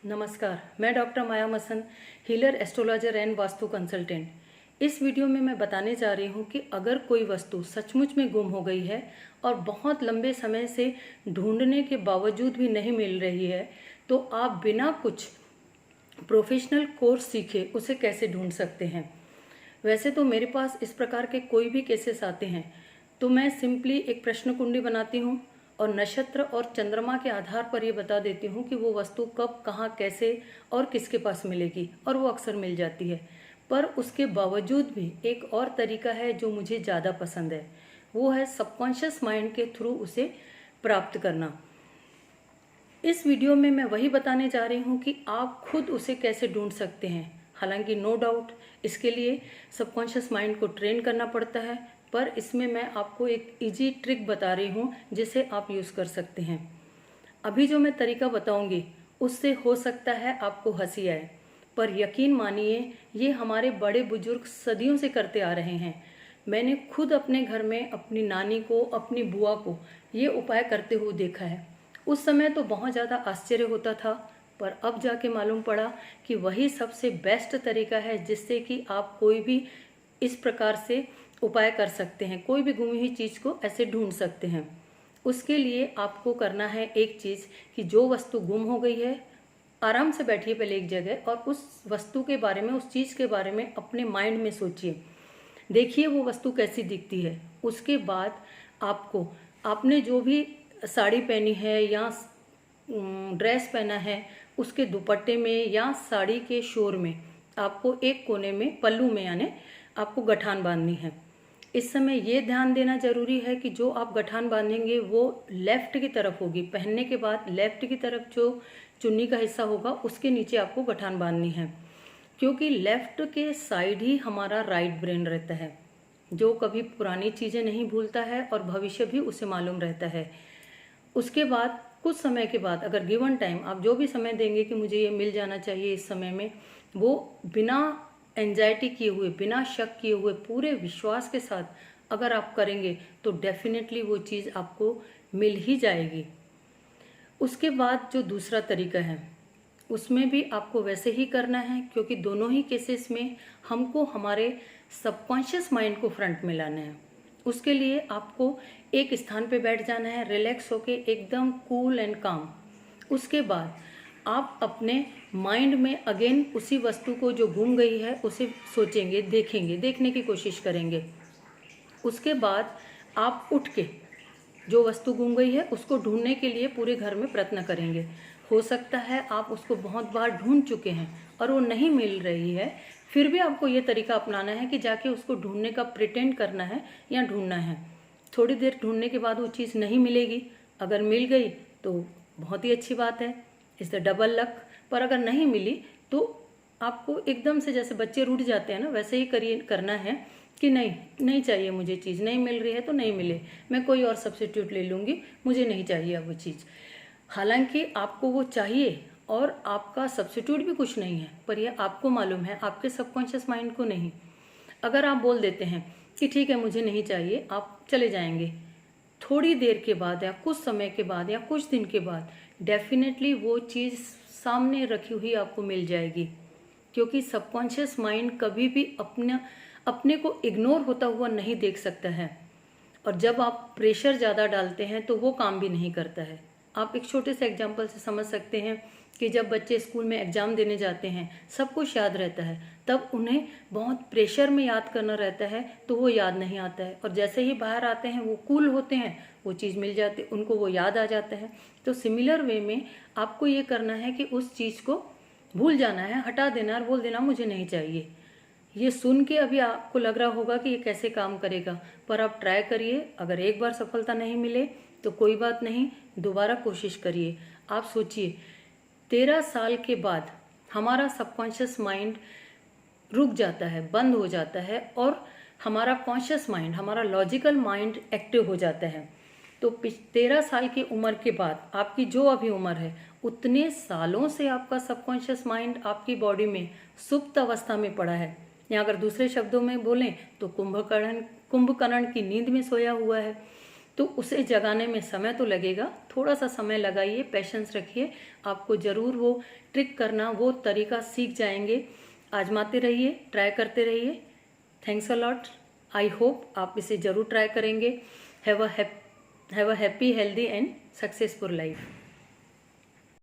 नमस्कार, मैं doctor Maya Masan, healer, astrologer and vastu consultant. इस वीडियो में मैं बताने जा रही हूँ कि अगर कोई वस्तु सचमुच में गुम हो गई है और बहुत लंबे समय से ढूंढने के बावजूद भी नहीं मिल रही है, तो आप बिना कुछ प्रोफेशनल कोर्स सीखे उसे कैसे ढूंढ सकते हैं। वैसे तो मेरे पास इस प्रकार के कोई भी केसेस आते हैं तो मैं सिंपली एक प्रश्न कुंडी बनाती हूँ और नक्षत्र और चंद्रमा के आधार पर ये बता देती हूँ कि वो वस्तु कब, कहाँ, कैसे और किसके पास मिलेगी, और वो अक्सर मिल जाती है। पर उसके बावजूद भी एक और तरीका है जो मुझे ज़्यादा पसंद है, वो है सबकॉन्शियस माइंड के थ्रू उसे प्राप्त करना। इस वीडियो में मैं वही बताने जा रही हूँ कि आप खुद उसे कैसे ढूंढ सकते हैं। हालांकि नो डाउट इसके लिए सबकॉन्शियस माइंड को ट्रेन करना पड़ता है, पर इसमें मैं आपको एक इजी ट्रिक बता रही हूँ जिसे आप यूज़ कर सकते हैं। अभी जो मैं तरीका बताऊंगी उससे हो सकता है आपको हंसी आए, पर यकीन मानिए ये हमारे बड़े बुजुर्ग सदियों से करते आ रहे हैं। मैंने खुद अपने घर में अपनी नानी को, अपनी बुआ को ये उपाय करते हुए देखा है। उस समय तो बहुत ज़्यादा आश्चर्य होता था, पर अब जाके मालूम पड़ा कि वही सबसे बेस्ट तरीका है जिससे कि आप कोई भी इस प्रकार से उपाय कर सकते हैं, कोई भी गुमी हुई चीज़ को ऐसे ढूंढ सकते हैं। उसके लिए आपको करना है एक चीज़ कि जो वस्तु गुम हो गई है, आराम से बैठिए पहले एक जगह और उस वस्तु के बारे में, उस चीज़ के बारे में अपने माइंड में सोचिए। देखिए वो वस्तु कैसी दिखती है। उसके बाद आपको, आपने जो भी साड़ी पहनी है या ड्रेस पहना है, उसके दुपट्टे में या साड़ी के शोर में आपको एक कोने में, पल्लू में यानी, आपको गठान बांधनी है। इस समय ये ध्यान देना जरूरी है कि जो आप गठान बांधेंगे वो लेफ्ट की तरफ होगी। पहनने के बाद लेफ्ट की तरफ जो चुन्नी का हिस्सा होगा उसके नीचे आपको गठान बांधनी है, क्योंकि लेफ्ट के साइड ही हमारा राइट ब्रेन रहता है, जो कभी पुरानी चीज़ें नहीं भूलता है और भविष्य भी उसे मालूम रहता है। उसके बाद कुछ समय के बाद, अगर गिवन टाइम, आप जो भी समय देंगे कि मुझे ये मिल जाना चाहिए इस समय में, वो बिना एंजाइटी किए हुए, बिना शक किए हुए, पूरे विश्वास के साथ अगर आप करेंगे तो डेफिनेटली वो चीज़ आपको मिल ही जाएगी। उसके बाद जो दूसरा तरीका है उसमें भी आपको वैसे ही करना है, क्योंकि दोनों ही केसेस में हमको हमारे सबकॉन्शियस माइंड को फ्रंट में लाना है। उसके लिए आपको एक स्थान पे बैठ जाना है, रिलैक्स होके, एकदम कूल एंड काम। उसके बाद आप अपने माइंड में अगेन उसी वस्तु को जो गुम गई है उसे सोचेंगे, देखेंगे, देखने की कोशिश करेंगे। उसके बाद आप उठ के जो वस्तु गुम गई है उसको ढूंढने के लिए पूरे घर में प्रयत्न करेंगे। हो सकता है आप उसको बहुत बार ढूंढ चुके हैं और वो नहीं मिल रही है, फिर भी आपको ये तरीका अपनाना है कि जाके उसको ढूंढने का प्रिटेंड करना है या ढूंढना है। थोड़ी देर ढूंढने के बाद वो चीज़ नहीं मिलेगी, अगर मिल गई तो बहुत ही अच्छी बात है, इज द डबल लक। पर अगर नहीं मिली तो आपको एकदम से, जैसे बच्चे रूठ जाते हैं ना, वैसे ही करिए, करना है कि नहीं चाहिए मुझे चीज़, नहीं मिल रही है तो नहीं मिले, मैं कोई और सब्स्टिट्यूट ले लूँगी, मुझे नहीं चाहिए अब वो चीज़। हालांकि आपको वो चाहिए और आपका सब्स्टिट्यूट भी कुछ नहीं है, पर यह आपको मालूम है, आपके सबकॉन्शियस माइंड को नहीं। अगर आप बोल देते हैं कि ठीक है मुझे नहीं चाहिए, आप चले जाएंगे, थोड़ी देर के बाद या कुछ समय के बाद या कुछ दिन के बाद डेफिनेटली वो चीज़ सामने रखी हुई आपको मिल जाएगी, क्योंकि सबकॉन्शियस माइंड कभी भी अपने को इग्नोर होता हुआ नहीं देख सकता है। और जब आप प्रेशर ज़्यादा डालते हैं तो वो काम भी नहीं करता है। आप एक छोटे से एग्जाम्पल से समझ सकते हैं कि जब बच्चे स्कूल में एग्ज़ाम देने जाते हैं, सब कुछ याद रहता है, तब उन्हें बहुत प्रेशर में याद करना रहता है तो वो याद नहीं आता है, और जैसे ही बाहर आते हैं वो कूल होते हैं, वो चीज़ मिल जाती, उनको वो याद आ जाता है। तो सिमिलर वे में आपको ये करना है कि उस चीज़ को भूल जाना है, हटा देना और बोल देना मुझे नहीं चाहिए। ये सुन के अभी आपको लग रहा होगा कि ये कैसे काम करेगा, पर आप ट्राई करिए। अगर एक बार सफलता नहीं मिले तो कोई बात नहीं, दोबारा कोशिश करिए। आप सोचिए, 13 साल के बाद हमारा सबकॉन्शियस माइंड रुक जाता है, बंद हो जाता है, और हमारा कॉन्शियस माइंड, हमारा लॉजिकल माइंड एक्टिव हो जाता है। तो 13 साल की उम्र के बाद आपकी जो अभी उम्र है, उतने सालों से आपका सबकॉन्शियस माइंड आपकी बॉडी में सुप्त अवस्था में पड़ा है, या अगर दूसरे शब्दों में बोलें तो कुंभकर्ण की नींद में सोया हुआ है। तो उसे जगाने में समय तो लगेगा, थोड़ा सा समय लगाइए, पेशेंस रखिए, आपको ज़रूर वो ट्रिक करना, वो तरीका सीख जाएंगे। आजमाते रहिए, ट्राई करते रहिए। Thanks a lot. I hope आप इसे ज़रूर ट्राई करेंगे। Have a happy, healthy and successful life.